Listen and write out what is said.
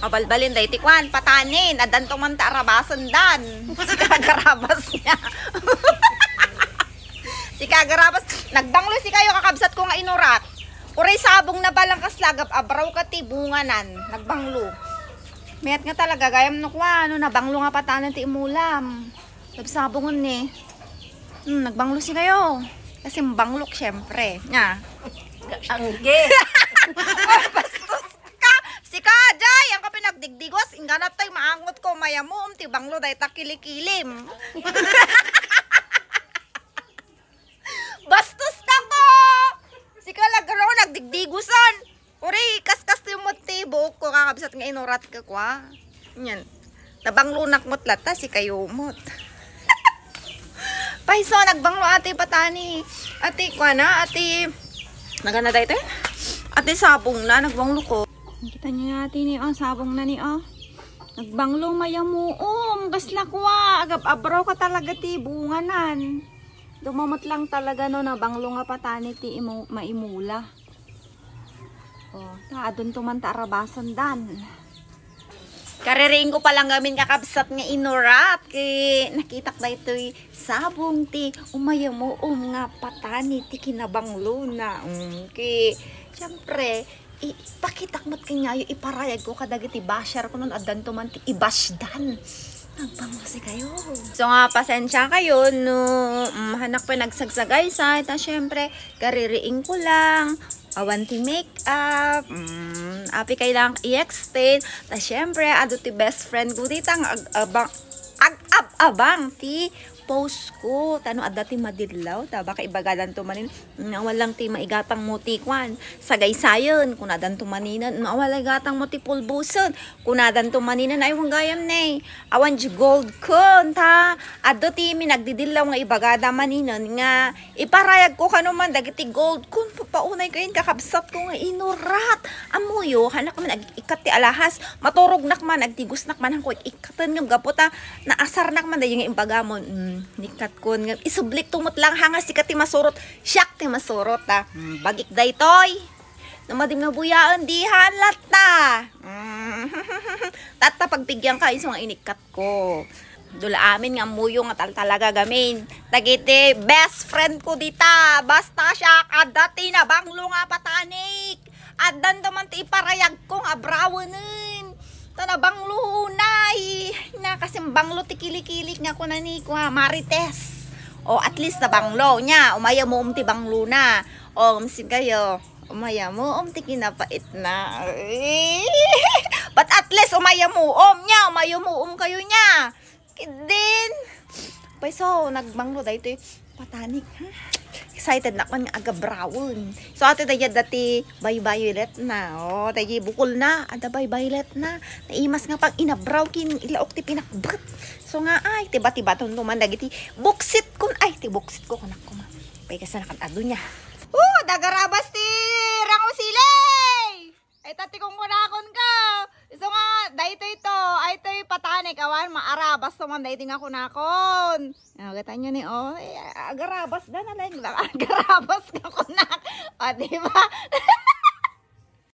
Mabalbalin day tikwan, patanin, adan tong manta arabasan dan. Si kagarabas niya. Si kagarabas, nagbanglo si kayo kakabsat ko nga inurat. Uray sabong na balang kaslagap, abraw ka ti bunganan, nagbanglo. Mayat nga talaga, gayam no kwa, ano, nabanglo nga patanan ti imulam. Sabongon ni. Nagbanglo si kayo. Kasi banglok syempre. Nga. Angge. Bastos ka! Si Kajay! Ang ka pinagdigdigos, ingganat tayo maangot ko, mayamum, ti banglo dahi takilikilim. Bastos ka ko! Si Kalagaro, nagdigdigusan. Uri, kas-kas yung motibo ko, kakabisat nga inurat ka kwa. Yan. Nabanglunak mo't lata, si kayo mo't. Paiso, nagbanglo ate patani. Ate, kwa na, ate. Nagana tayo tayo? Ate, sabong na, nagbanglo ko. Kita niyo natin ni, sabong na ni, Nagbanglo mayamuom, gasla kwa. Agab abraw ka talaga ti, bunganan. Dumamot lang talaga no, nabanglo nga patani ti maimula. Adon tumanta arabasan dan. Kaririing ko palang gamin kakabsat nga inurat. Kaya nakitak na ito'y sabong ti umayamuom nga patani ti kinabanglo na. Kaya siyempre, ipakitak mo't kanyayo iparayag ko kadagiti basyar ko nun adan tuman ti ibasdan. Nagpamasi kayo. So nga, pasensya kayo no hanak pa nagsagsagay sa ita syempre, kaririing ko lang. Awan ti make-up, api kailang i-explain. Ta syempre, ado ti best friend ko ditang abang ti post ko. Tano adda ti madilaw, ta baka ibagadan to manin. Walang ti maigatang mo ti kwan. Sagay-sayon, kunadan to maninan. Walang gatang mo ti pulbuson. Kunadan to maninan ay wanggayam ne. Awan di gold kun ta. Addo ti minagdidilaw nga ibagada maninan nga iparayag ko kanuman dagiti gold kun papaunay kayin kakabsat ko nga inurat. Amuyo hanak man ikat ti alahas. Maturog nak man agtigos nak man hangko ikatan nga gapota naasar nak man dayon nga imbagamon. Nikat ko nga isublik tumot lang hanga sikat ti masurot. Siyak ti masurot ta. Bagik daytoy. Namadim nga buyaan di halat ta. Tata pagpigyan ka isong inikat ko. Dula amin nga muyo nga talaga gamin. Tagiti best friend ko dita. Basta siya kadati na banglo nga patanik. Adan daman ti iparayag ko nga brawanin. Tanabang lunay na kasi banglo ti kilik-kilik nga ko na ni ko Marites. O at least na banglo nya, umaya mo ti banglo na. O umsin kayo, umaya mo ti kinapait na. But at least umaya mo nya, umaya mo kayo nya. Kidin. Paiso nagbanglo dahito patanik. Excited na ko nga aga brown. So ate tayo dati violet na. O tayo bukol na. Ada violet na. Naimas nga pag inabraw kin ilaok ti pinakbat. So nga ay tiba-tiba ton tuman dagiti buksit kun ay ti buksit ko kunak ko ma. Pay kasi nakatado niya. Dagarabas ti rango silay. Ay tati kong kunakon ka. So nga dayto ito ay to'y patanik awan maarabas tuman dayto nga kunakon. Gata nyo ni agarabas da na lang. Agarabas ka kunak. O diba?